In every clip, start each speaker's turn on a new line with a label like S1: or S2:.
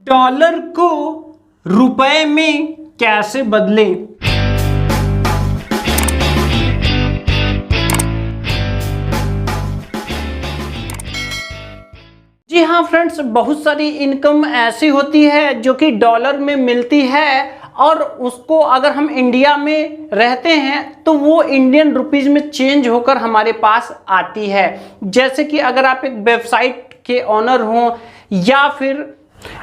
S1: Dollar को रुपए में कैसे बदलें। जी हाँ फ्रेंड्स, बहुत सारी इनकम ऐसी होती है जो कि डॉलर में मिलती है और उसको अगर हम इंडिया में रहते हैं तो वो इंडियन रुपीस में चेंज होकर हमारे पास आती है। जैसे कि अगर आप एक वेबसाइट के ओनर हो या फिर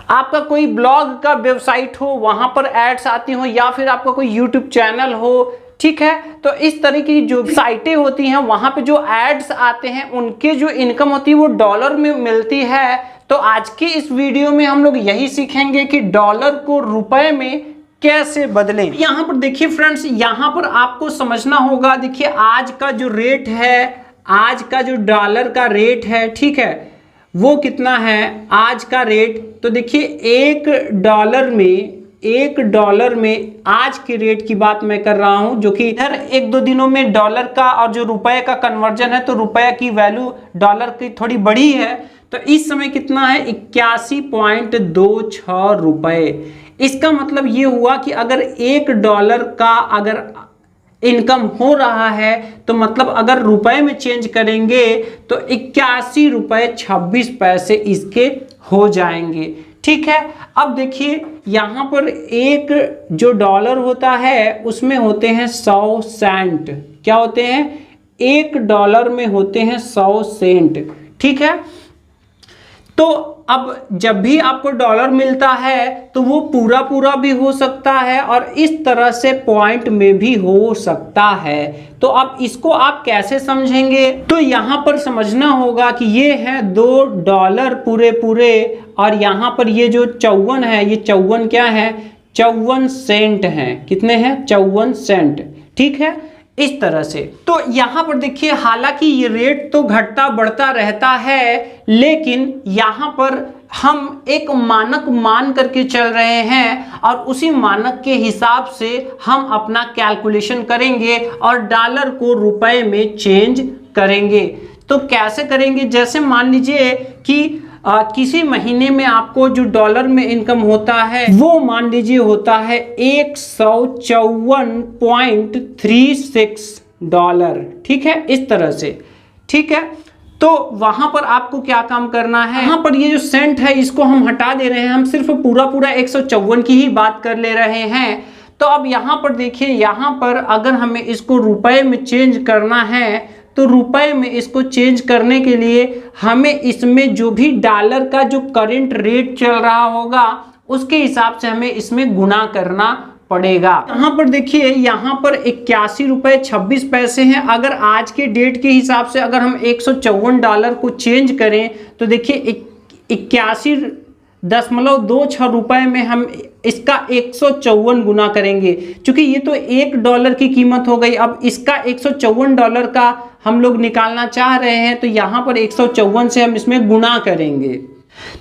S1: आपका कोई ब्लॉग का वेबसाइट हो, वहां पर एड्स आती हो, या फिर आपका कोई यूट्यूब चैनल हो, ठीक है, तो इस तरह की जो साइटें होती हैं वहां पे जो एड्स आते हैं उनके जो इनकम होती है वो डॉलर में मिलती है। तो आज के इस वीडियो में हम लोग यही सीखेंगे कि डॉलर को रुपए में कैसे बदलें। यहाँ पर देखिए फ्रेंड्स, यहाँ पर आपको समझना होगा। देखिए आज का जो रेट है, आज का जो डॉलर का रेट है, ठीक है, वो कितना है आज का रेट। तो देखिए एक डॉलर में आज के रेट की बात मैं कर रहा हूं, जो कि इधर एक दो दिनों में डॉलर का और जो रुपए का कन्वर्जन है तो रुपए की वैल्यू डॉलर की थोड़ी बढ़ी है। तो इस समय कितना है, 81.26 रुपए। इसका मतलब ये हुआ कि अगर $1 का अगर इनकम हो रहा है तो मतलब अगर रुपए में चेंज करेंगे तो 81.26 इसके हो जाएंगे, ठीक है। अब देखिए यहाँ पर एक जो डॉलर होता है उसमें होते हैं 100 सेंट। क्या होते हैं, $1 में होते हैं 100 सेंट, ठीक है। तो अब जब भी आपको डॉलर मिलता है तो वो पूरा भी हो सकता है और इस तरह से पॉइंट में भी हो सकता है। तो अब इसको आप कैसे समझेंगे, तो यहाँ पर समझना होगा कि ये है $2 पूरे और यहाँ पर ये जो 54 है, ये 54 क्या है, 54 सेंट है। कितने हैं, 54 सेंट, ठीक है, इस तरह से। तो यहाँ पर देखिए हालांकि ये रेट तो घटता बढ़ता रहता है, लेकिन यहाँ पर हम एक मानक मान करके चल रहे हैं और उसी मानक के हिसाब से हम अपना कैलकुलेशन करेंगे और डॉलर को रुपए में चेंज करेंगे। तो कैसे करेंगे, जैसे मान लीजिए कि किसी महीने में आपको जो डॉलर में इनकम होता है वो मान लीजिए होता है $154.36, ठीक है, इस तरह से, ठीक है। तो वहां पर आपको क्या काम करना है, यहाँ पर ये जो सेंट है इसको हम हटा दे रहे हैं, हम सिर्फ पूरा 154 की ही बात कर ले रहे हैं। तो अब यहाँ पर देखिए, यहाँ पर अगर हमें इसको रुपए में चेंज करना है तो रुपए में इसको चेंज करने के लिए हमें इसमें जो भी डॉलर का जो करंट रेट चल रहा होगा उसके हिसाब से हमें इसमें गुना करना पड़ेगा। यहाँ पर देखिए, यहाँ पर $81.26 हैं। अगर आज के डेट के हिसाब से अगर हम $154 को चेंज करें तो देखिए 81.26 रुपए में हम इसका 154 गुना करेंगे, क्योंकि ये तो $1 की कीमत हो गई। अब इसका $154 का हम लोग निकालना चाह रहे हैं तो यहाँ पर 154 से हम इसमें गुना करेंगे।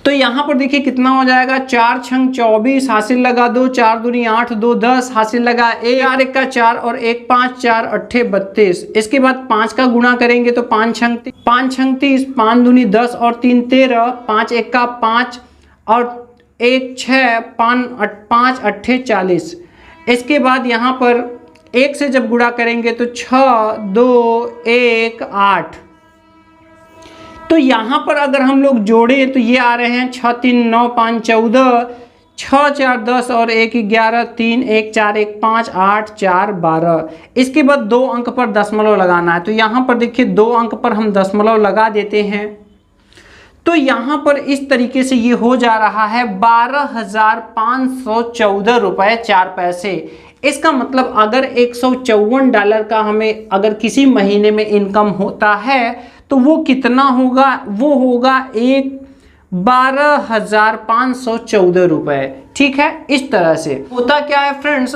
S1: तो यहाँ पर देखिए कितना हो जाएगा, 4 छंग 24 हासिल लगा 2, 4 दूनी 8, 2 10 हासिल लगा 1, 4 1 का 4 और 1 5 4 8 32। इसके बाद 5 का गुणा करेंगे तो 5 छंग 30, 5 दूनी 10 और 3 13, 5 1 का 5 और 1 6, 5 8 40। इसके बाद यहाँ पर 1 से जब गुणा करेंगे तो 6 2 1 8। तो यहाँ पर अगर हम लोग जोड़े तो ये आ रहे हैं 6 3 9 5 14, 6 4 10 और 1 11, 3 1 4 1 5 8 4 12। इसके बाद 2 अंक पर दशमलव लगाना है। तो यहाँ पर देखिए 2 अंक पर हम दशमलव लगा देते हैं। तो यहाँ पर इस तरीके से ये हो जा रहा है $12,514 रुपये 4 पैसे। इसका मतलब अगर $154 का हमें अगर किसी महीने में इनकम होता है तो वो कितना होगा, वो होगा 12,514 रुपये, ठीक है। इस तरह से होता क्या है फ्रेंड्स,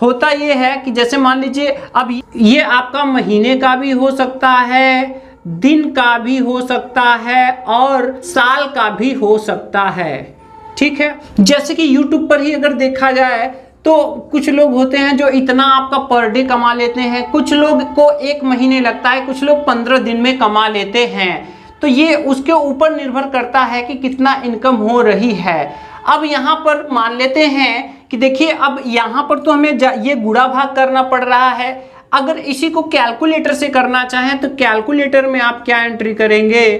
S1: होता ये है कि जैसे मान लीजिए अब ये आपका महीने का भी हो सकता है, दिन का भी हो सकता है और साल का भी हो सकता है, ठीक है। जैसे कि YouTube पर ही अगर देखा जाए तो कुछ लोग होते हैं जो इतना आपका पर डे कमा लेते हैं, कुछ लोग को 1 महीने लगता है, कुछ लोग 15 दिन में कमा लेते हैं। तो ये उसके ऊपर निर्भर करता है कि कितना इनकम हो रही है। अब यहाँ पर मान लेते हैं कि देखिए अब यहाँ पर तो हमें ये गुणा भाग करना पड़ रहा है। अगर इसी को कैलकुलेटर से करना चाहें तो कैलकुलेटर में आप क्या एंट्री करेंगे,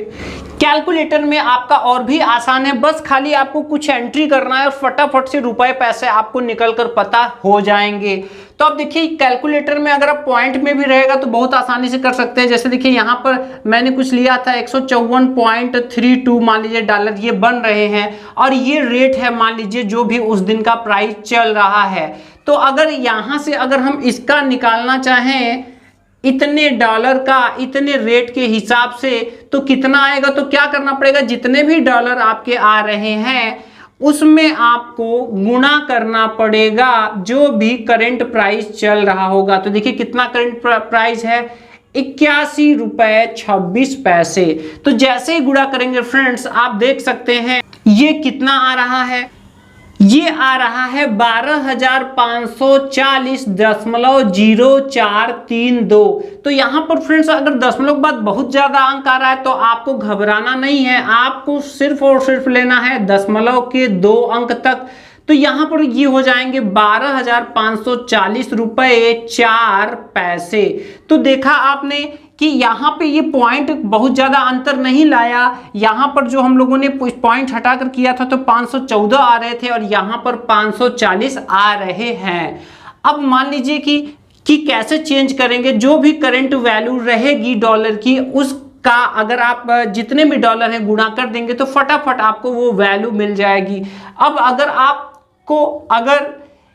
S1: कैलकुलेटर में आपका और भी आसान है, बस खाली आपको कुछ एंट्री करना है और फटाफट से रुपए पैसे आपको निकल कर पता हो जाएंगे। तो अब देखिए कैलकुलेटर में अगर आप पॉइंट में भी रहेगा तो बहुत आसानी से कर सकते हैं। जैसे देखिए यहाँ पर मैंने कुछ लिया था 154.32 मान लीजिए डॉलर ये बन रहे हैं और ये रेट है मान लीजिए जो भी उस दिन का प्राइस चल रहा है। तो अगर यहाँ से अगर हम इसका निकालना चाहें इतने डॉलर का इतने रेट के हिसाब से तो कितना आएगा, तो क्या करना पड़ेगा, जितने भी डॉलर आपके आ रहे हैं उसमें आपको गुणा करना पड़ेगा जो भी करंट प्राइस चल रहा होगा। तो देखिए कितना करंट प्राइस है, 81 रुपए 26 पैसे। तो जैसे ही गुणा करेंगे फ्रेंड्स आप देख सकते हैं ये कितना आ रहा है, ये आ रहा है 12,540.0432। तो यहाँ पर फ्रेंड्स अगर दशमलव के बाद बहुत ज्यादा अंक आ रहा है तो आपको घबराना नहीं है, आपको सिर्फ और सिर्फ लेना है दशमलव के 2 अंक तक। तो यहाँ पर ये हो जाएंगे 12,540 रुपए 4 पैसे। तो देखा आपने कि यहाँ पे ये पॉइंट बहुत ज़्यादा अंतर नहीं लाया, यहाँ पर जो हम लोगों ने पॉइंट हटाकर किया था तो 514 आ रहे थे और यहाँ पर 540 आ रहे हैं। अब मान लीजिए कि कैसे चेंज करेंगे, जो भी करंट वैल्यू रहेगी डॉलर की उसका अगर आप जितने भी डॉलर है गुणा कर देंगे तो फटाफट आपको वो वैल्यू मिल जाएगी। अब अगर आपको अगर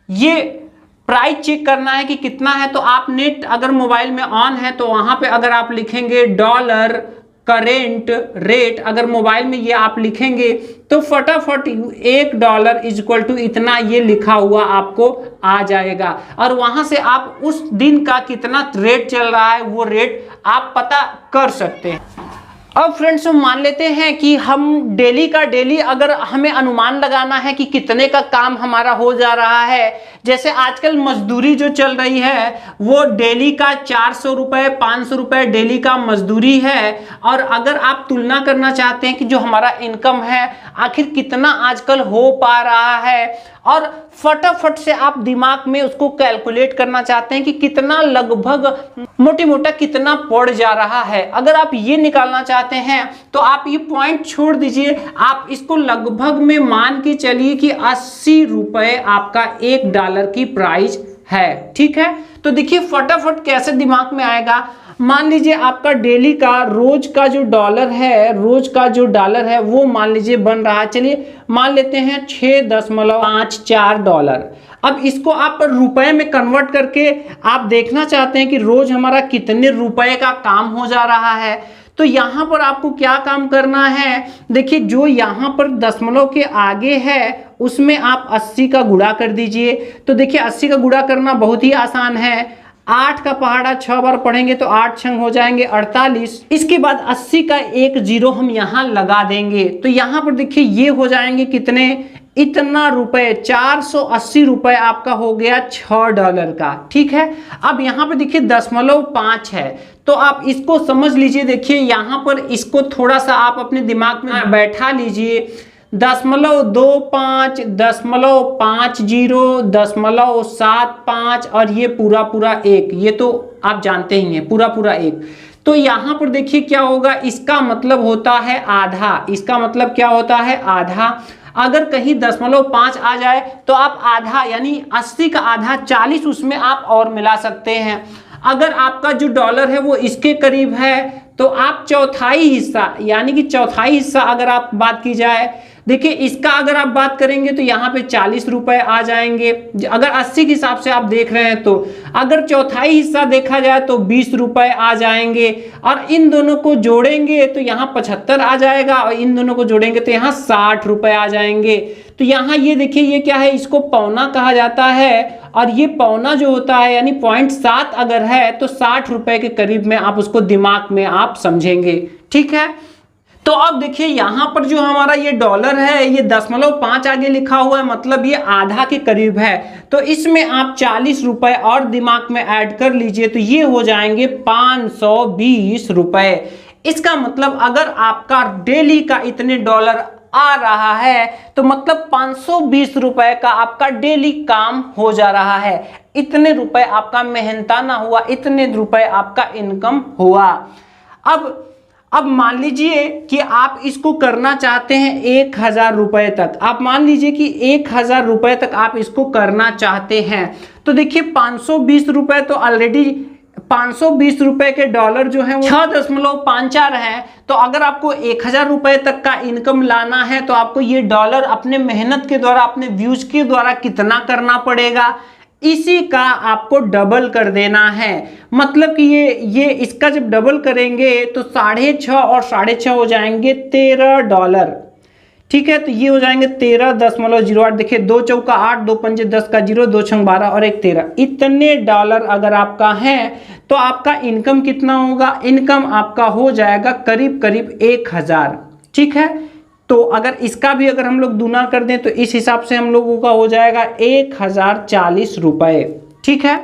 S1: ये प्राइस चेक करना है कि कितना है तो आप नेट अगर मोबाइल में ऑन है तो वहां पे अगर आप लिखेंगे डॉलर करेंट रेट, अगर मोबाइल में ये आप लिखेंगे तो फटाफट $1 इक्वल टू इतना ये लिखा हुआ आपको आ जाएगा और वहां से आप उस दिन का कितना रेट चल रहा है वो रेट आप पता कर सकते हैं। अब फ्रेंड्स मान लेते हैं कि हम डेली का डेली अगर हमें अनुमान लगाना है कि कितने का काम हमारा हो जा रहा है, जैसे आजकल मजदूरी जो चल रही है वो डेली का 400 रुपए 500 रुपए डेली का मजदूरी है। और अगर आप तुलना करना चाहते हैं कि जो हमारा इनकम है आखिर कितना आजकल हो पा रहा है और फटाफट से आप दिमाग में उसको कैलकुलेट करना चाहते हैं कि कितना लगभग मोटी मोटा कितना पड़ जा रहा है, अगर आप ये निकालना चाहते हैं तो आप ये पॉइंट छोड़ दीजिए, आप इसको लगभग में मान के चलिए कि 80 रुपए आपका $1 की प्राइस है। ठीक है, तो देखिए फटाफट कैसे दिमाग में आएगा। मान लीजिए आपका डेली का रोज का जो डॉलर है वो मान लीजिए बन रहा है, चलिए मान लेते हैं $6.54। अब इसको आप रुपए में कन्वर्ट करके आप देखना चाहते हैं कि रोज हमारा कितने रुपए का काम हो जा रहा है। तो यहाँ पर आपको क्या काम करना है, देखिए जो यहाँ पर दशमलव के आगे है उसमें आप 80 का गुणा कर दीजिए। तो देखिए 80 का गुणा करना बहुत ही आसान है, 8 का पहाड़ा 6 बार पढ़ेंगे तो 8 छंग हो जाएंगे 48। इसके बाद 80 का एक जीरो हम यहाँ लगा देंगे तो यहाँ पर देखिए ये हो जाएंगे कितने, इतना रुपए 480 रुपए आपका हो गया $6 का। ठीक है, अब यहाँ पर देखिए 0.5 है तो आप इसको समझ लीजिए। देखिए यहाँ पर इसको थोड़ा सा आप अपने दिमाग में बैठा लीजिए, 0.25 0.50 0.75 और ये पूरा 1, ये तो आप जानते ही हैं पूरा 1। तो यहाँ पर देखिए क्या होगा, इसका मतलब होता है आधा, इसका मतलब क्या होता है आधा। अगर कहीं 0.5 आ जाए तो आप आधा यानी 80 का आधा 40 उसमें आप और मिला सकते हैं। अगर आपका जो डॉलर है वो इसके करीब है तो आप चौथाई हिस्सा यानी कि चौथाई हिस्सा अगर आप बात की जाए, देखिए इसका अगर आप बात करेंगे तो यहाँ पे 40 रुपए आ जाएंगे। अगर 80 के हिसाब से आप देख रहे हैं तो अगर चौथाई हिस्सा देखा जाए तो 20 रुपए आ जाएंगे और इन दोनों को जोड़ेंगे तो यहाँ 75 आ जाएगा और इन दोनों को जोड़ेंगे तो यहाँ 60 रुपए आ जाएंगे। तो यहाँ ये देखिए ये क्या है, इसको पौना कहा जाता है और ये पौना जो होता है यानी 0.7 अगर है तो 60 रुपए के करीब में आप उसको दिमाग में आप समझेंगे। ठीक है, तो अब देखिए यहाँ पर जो हमारा ये डॉलर है ये 0.5 आगे लिखा हुआ है, मतलब ये आधा के करीब है। तो इसमें आप 40 रुपए और दिमाग में ऐड कर लीजिए तो ये हो जाएंगे 520 रुपए। इसका मतलब अगर आपका डेली का इतने डॉलर आ रहा है, तो मतलब 520 रुपए का आपका डेली काम हो जा रहा है। इतने रुपए आपका मेहनताना हुआ, इतने रुपए आपका इनकम हुआ। अब मान लीजिए कि आप इसको करना चाहते हैं 1000 रुपए तक। आप मान लीजिए कि 1000 रुपए तक आप इसको करना चाहते हैं, तो देखिए 520 रुपए तो ऑलरेडी 520 रुपए के डॉलर जो है 6.54 है। तो अगर आपको 1000 रुपए तक का इनकम लाना है तो आपको ये डॉलर अपने मेहनत के द्वारा, अपने व्यूज के द्वारा कितना करना पड़ेगा, इसी का आपको डबल कर देना है। मतलब कि ये इसका जब डबल करेंगे तो 6.5 और 6.5 हो जाएंगे $13। ठीक है, तो ये हो जाएंगे 13.08। देखिए 2 चौका 8, 2 पंजे 10 का 0, 2 छंग 12 और 1 13। इतने डॉलर अगर आपका है तो आपका इनकम कितना होगा? इनकम आपका हो जाएगा करीब करीब 1000। ठीक है, तो अगर इसका भी अगर हम लोग गुना कर दें तो इस हिसाब से हम लोगों का हो जाएगा 1040 रुपए। ठीक है,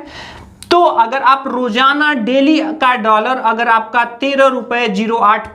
S1: तो अगर आप रोजाना डेली का डॉलर अगर आपका 13 रुपए 08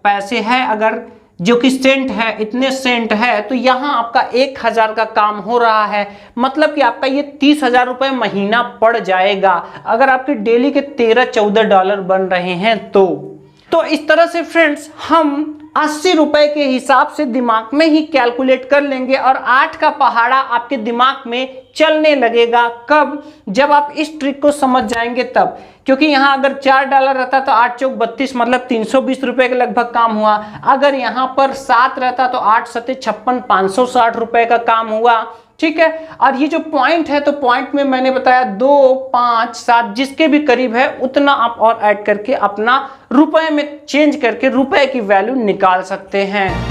S1: पैसे है, अगर जो कि सेंट है, इतने सेंट है, तो यहाँ आपका 1000 का काम हो रहा है। मतलब कि आपका ये 30,000 रुपए महीना पड़ जाएगा अगर आपके डेली के 13-14 डॉलर बन रहे हैं तो इस तरह से फ्रेंड्स हम 80 रुपए के हिसाब से दिमाग में ही कैलकुलेट कर लेंगे और 8 का पहाड़ा आपके दिमाग में चलने लगेगा। कब? जब आप इस ट्रिक को समझ जाएंगे तब। क्योंकि यहाँ अगर $4 रहता तो 8 चौक 32, मतलब 320 रुपए के लगभग काम हुआ। अगर यहाँ पर 7 रहता तो 8 सत्ते 56, 560 रुपए का काम हुआ। ठीक है, और ये जो पॉइंट है तो पॉइंट में मैंने बताया 2, 5, 7 जिसके भी करीब है उतना आप और ऐड करके अपना रुपए में चेंज करके रुपए की वैल्यू निकाल सकते हैं।